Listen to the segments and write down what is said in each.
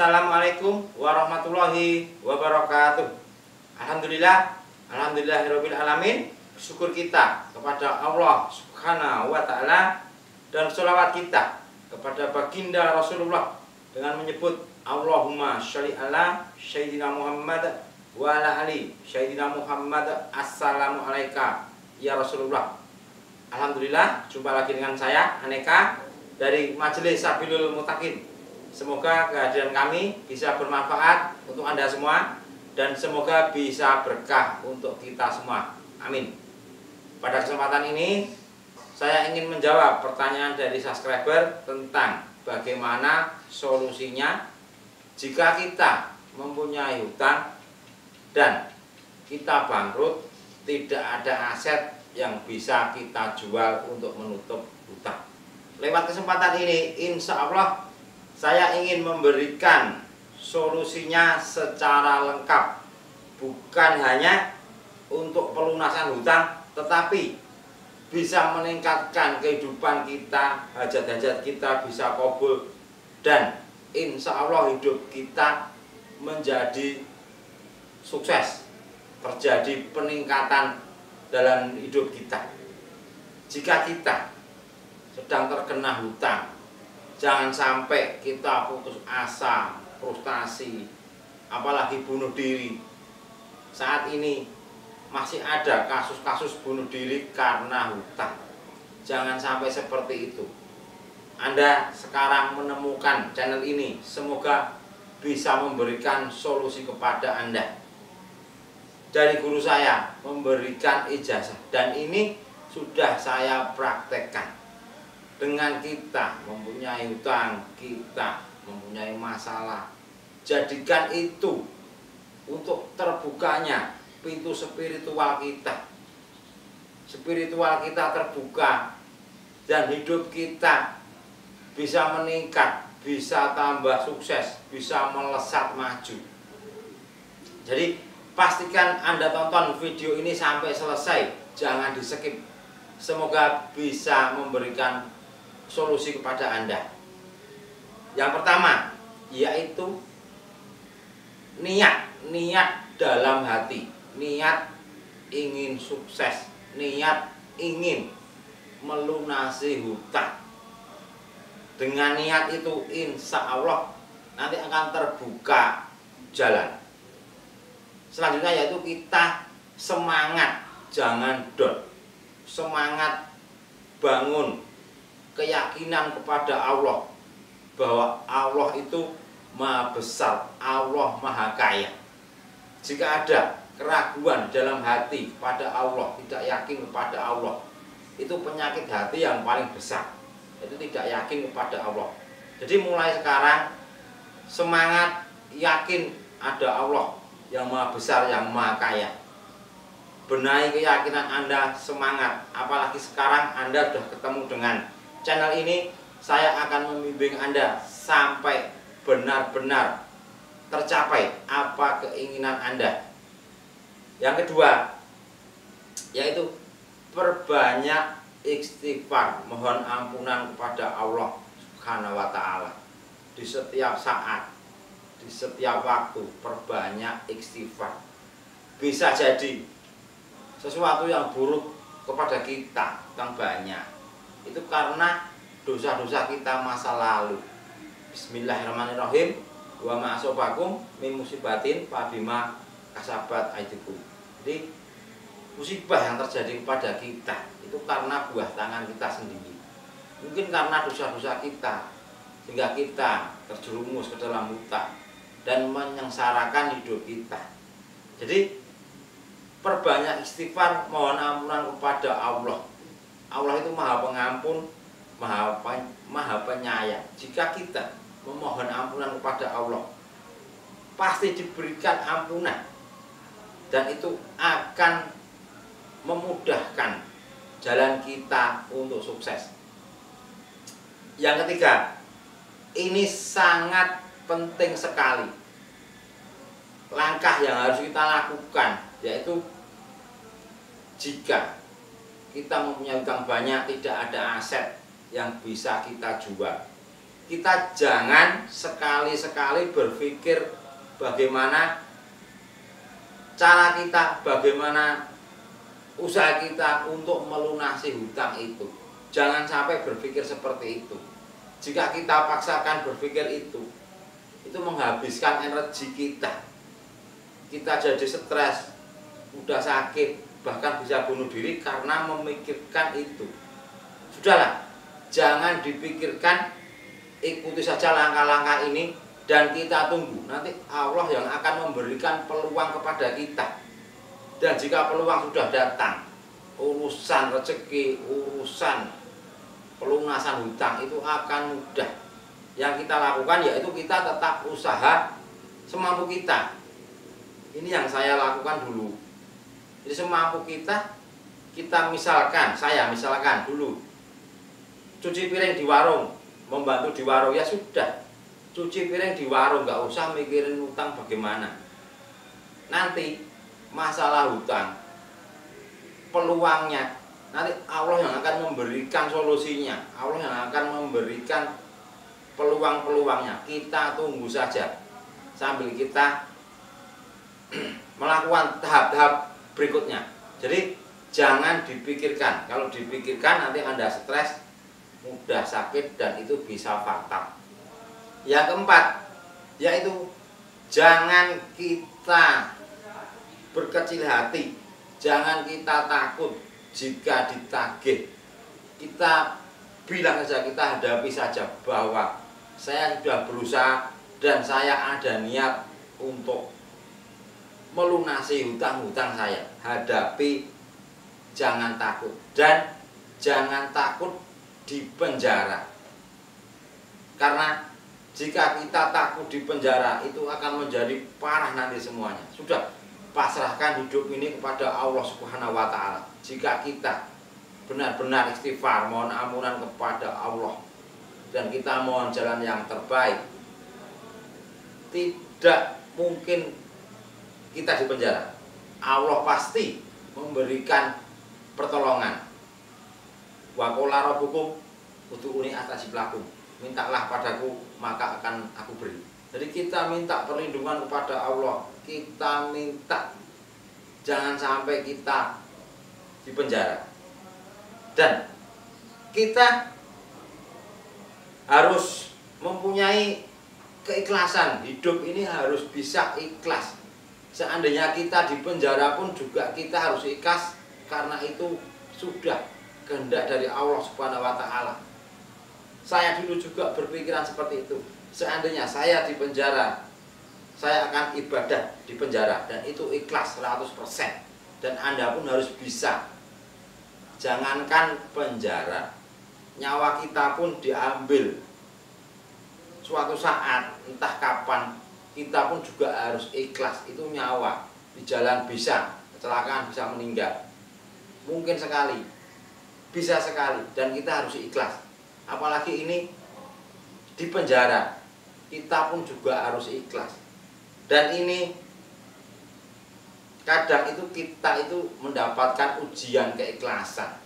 Assalamualaikum warahmatullahi wabarakatuh. Alhamdulillahirabbil alamin. Syukur kita kepada Allah Subhanahu wa taala dan sholawat kita kepada baginda Rasulullah dengan menyebut Allahumma sholli ala Sayyidina Muhammad wa ala ali Sayyidina Muhammad. Assalamu alayka ya Rasulullah. Alhamdulillah, jumpa lagi dengan saya Aneka dari Majelis Sabilul Muttaqin. Semoga kehadiran kami bisa bermanfaat untuk Anda semua dan semoga bisa berkah untuk kita semua. Amin. Pada kesempatan ini saya ingin menjawab pertanyaan dari subscriber tentang bagaimana solusinya jika kita mempunyai hutang dan kita bangkrut, tidak ada aset yang bisa kita jual untuk menutup hutang. Lewat kesempatan ini, insya Allah saya ingin memberikan solusinya secara lengkap, bukan hanya untuk pelunasan hutang, tetapi bisa meningkatkan kehidupan kita, hajat-hajat kita bisa kabul, dan insya Allah hidup kita menjadi sukses, terjadi peningkatan dalam hidup kita. Jika kita sedang terkena hutang, jangan sampai kita putus asa, frustasi, apalagi bunuh diri. Saat ini masih ada kasus-kasus bunuh diri karena hutang. Jangan sampai seperti itu. Anda sekarang menemukan channel ini, semoga bisa memberikan solusi kepada Anda. Dari guru saya memberikan ijazah, dan ini sudah saya praktekkan. Dengan kita mempunyai hutang, kita mempunyai masalah, jadikan itu untuk terbukanya pintu spiritual kita. Spiritual kita terbuka dan hidup kita bisa meningkat, bisa tambah sukses, bisa melesat maju. Jadi pastikan Anda tonton video ini sampai selesai, jangan di skip. Semoga bisa memberikan solusi kepada Anda. Yang pertama yaitu niat dalam hati, niat ingin sukses, niat ingin melunasi hutang. Dengan niat itu insya Allah nanti akan terbuka jalan. Selanjutnya yaitu kita semangat, jangan down. Semangat bangun keyakinan kepada Allah bahwa Allah itu maha besar, Allah maha kaya. Jika ada keraguan dalam hati kepada Allah, tidak yakin kepada Allah, itu penyakit hati yang paling besar. Itu tidak yakin kepada Allah. Jadi mulai sekarang semangat, yakin ada Allah yang maha besar, yang maha kaya. Benahi keyakinan Anda, semangat. Apalagi sekarang Anda sudah ketemu dengan channel ini, saya akan membimbing Anda sampai benar-benar tercapai apa keinginan Anda. Yang kedua yaitu perbanyak istighfar, mohon ampunan kepada Allah Subhanahu wa taala. Di setiap saat, di setiap waktu, perbanyak istighfar. Bisa jadi sesuatu yang buruk kepada kita yang banyak itu karena dosa-dosa kita masa lalu. Bismillahirrahmanirrahim. Wa ma asobakum min musibatin fa bima kasabat aydikum. Jadi musibah yang terjadi kepada kita itu karena buah tangan kita sendiri. Mungkin karena dosa-dosa kita sehingga kita terjerumus ke dalam hutang dan menyengsarakan hidup kita. Jadi perbanyak istighfar, mohon ampunan kepada Allah. Allah itu maha pengampun, maha penyayang. Jika kita memohon ampunan kepada Allah, pasti diberikan ampunan, dan itu akan memudahkan jalan kita untuk sukses. Yang ketiga, ini sangat penting sekali. Langkah yang harus kita lakukan yaitu jika kita mempunyai hutang banyak, tidak ada aset yang bisa kita jual, kita jangan sekali-sekali berpikir bagaimana cara kita, bagaimana usaha kita untuk melunasi hutang itu. Jangan sampai berpikir seperti itu. Jika kita paksakan berpikir itu menghabiskan energi kita. Kita jadi stres, udah sakit, bahkan bisa bunuh diri karena memikirkan itu. Sudahlah, jangan dipikirkan, ikuti saja langkah-langkah ini dan kita tunggu. Nanti Allah yang akan memberikan peluang kepada kita. Dan jika peluang sudah datang, urusan rezeki, urusan pelunasan hutang itu akan mudah. Yang kita lakukan yaitu kita tetap usaha semampu kita. Ini yang saya lakukan dulu. Jadi semampu kita misalkan, saya misalkan dulu cuci piring di warung, membantu di warung, ya sudah, cuci piring di warung, nggak usah mikirin hutang bagaimana. Nanti masalah hutang, peluangnya, nanti Allah yang akan memberikan solusinya, Allah yang akan memberikan peluang-peluangnya. Kita tunggu saja sambil kita melakukan tahap-tahap berikutnya. Jadi jangan dipikirkan, kalau dipikirkan nanti Anda stres, mudah sakit, dan itu bisa fatal. Yang keempat, yaitu jangan kita berkecil hati, jangan kita takut jika ditagih. Kita bilang saja, kita hadapi saja bahwa saya sudah berusaha dan saya ada niat untuk melunasi hutang-hutang saya. Hadapi, jangan takut, dan jangan takut di penjara. Karena jika kita takut di penjara, itu akan menjadi parah nanti semuanya. Sudah, pasrahkan hidup ini kepada Allah Subhanahu wa Ta'ala. Jika kita benar-benar istighfar, mohon ampunan kepada Allah, dan kita mohon jalan yang terbaik, tidak mungkin kita di penjara. Allah pasti memberikan pertolongan. Wa qala rabbukum ud'uni astajib lakum. Mintalah padaku maka akan aku beri. Jadi kita minta perlindungan kepada Allah. Kita minta jangan sampai kita di penjara. Dan kita harus mempunyai keikhlasan. Hidup ini harus bisa ikhlas. Seandainya kita di penjara pun juga kita harus ikhlas, karena itu sudah kehendak dari Allah Subhanahu wa Ta'ala. Saya dulu juga berpikiran seperti itu. Seandainya saya di penjara, saya akan ibadah di penjara, dan itu ikhlas 100%. Dan Anda pun harus bisa. Jangankan penjara, nyawa kita pun diambil suatu saat, entah kapan, kita pun juga harus ikhlas. Itu nyawa di jalan bisa kecelakaan, bisa meninggal, mungkin sekali, bisa sekali, dan kita harus ikhlas. Apalagi ini di penjara, kita pun juga harus ikhlas. Dan ini kadang itu kita itu mendapatkan ujian keikhlasan.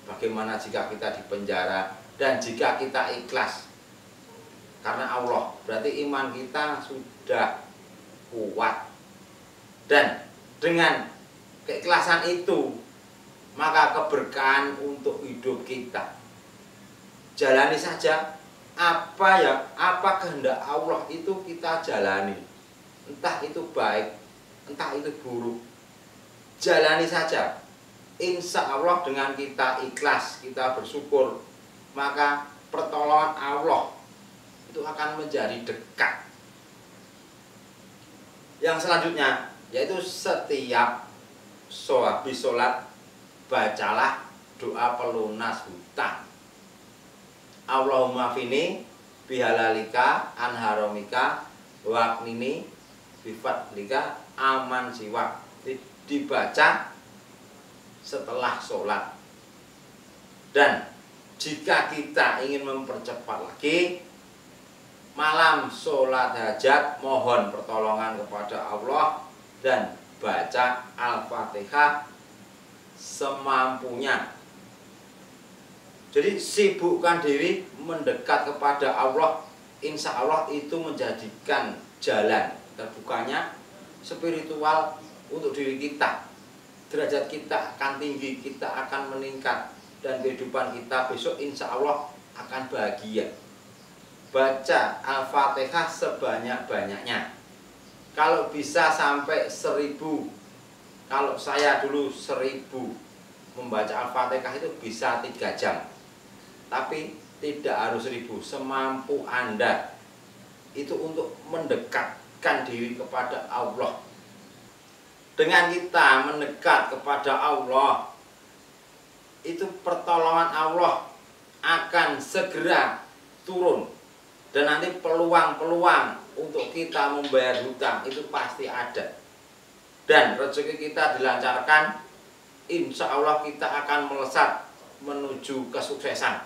Bagaimana jika kita di penjara dan jika kita ikhlas karena Allah, berarti iman kita sudah kuat. Dan dengan keikhlasan itu, maka keberkahan untuk hidup kita. Jalani saja apa kehendak Allah itu kita jalani. Entah itu baik, entah itu buruk, jalani saja. Insya Allah dengan kita ikhlas, kita bersyukur, maka pertolongan Allah itu akan menjadi dekat. Yang selanjutnya yaitu setiap habis sholat, bacalah doa pelunas hutang. Allahumma fini bihalalika anharomika waknini bifadlika aman siwak. Dibaca setelah sholat. Dan jika kita ingin mempercepat lagi, malam sholat hajat, mohon pertolongan kepada Allah dan baca Al-Fatihah semampunya. Jadi sibukkan diri mendekat kepada Allah insya Allah itu menjadikan jalan terbukanya spiritual untuk diri kita. Derajat kita akan tinggi, kita akan meningkat, dan kehidupan kita besok insya Allah akan bahagia. Baca Al-Fatihah sebanyak-banyaknya. Kalau bisa sampai 1000. Kalau saya dulu 1000 membaca Al-Fatihah itu bisa 3 jam. Tapi tidak harus 1000, semampu Anda. Itu untuk mendekatkan diri kepada Allah. Dengan kita mendekat kepada Allah, itu pertolongan Allah akan segera turun. Dan nanti peluang-peluang untuk kita membayar hutang itu pasti ada. Dan rezeki kita dilancarkan, insya Allah kita akan melesat menuju kesuksesan.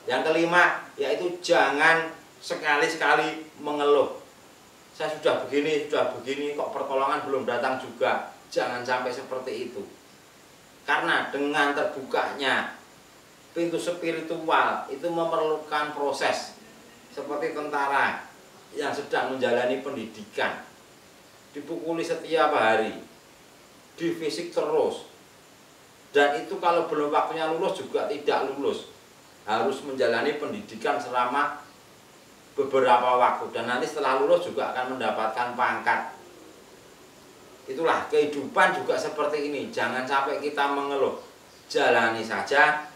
Yang kelima, yaitu jangan sekali-sekali mengeluh. Saya sudah begini, kok pertolongan belum datang juga. Jangan sampai seperti itu. Karena dengan terbukanya pintu spiritual itu memerlukan proses. Seperti tentara yang sedang menjalani pendidikan. Dipukuli setiap hari. Difisik terus. Dan itu kalau belum waktunya lulus juga tidak lulus. Harus menjalani pendidikan selama beberapa waktu, dan nanti setelah lulus juga akan mendapatkan pangkat. Itulah kehidupan juga seperti ini. Jangan sampai kita mengeluh. Jalani saja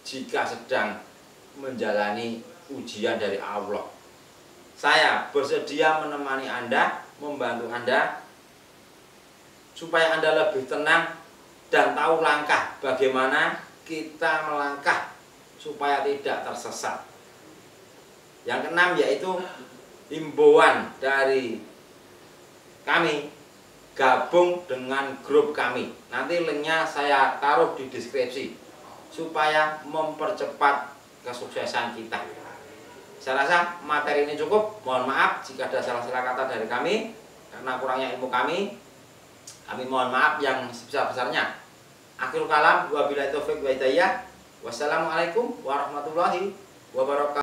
jika sedang menjalani ujian dari Allah. Saya bersedia menemani Anda, membantu Anda supaya Anda lebih tenang dan tahu langkah bagaimana kita melangkah supaya tidak tersesat. Yang keenam yaitu himbauan dari kami, gabung dengan grup kami. Nanti linknya saya taruh di deskripsi supaya mempercepat kesuksesan kita. Saya rasa materi ini cukup. Mohon maaf jika ada salah-salah kata dari kami, karena kurangnya ilmu kami. Kami mohon maaf yang sebesar-besarnya. Akhirul kalam, wabillahi taufiq wa hidayah. Wassalamualaikum warahmatullahi wabarakatuh.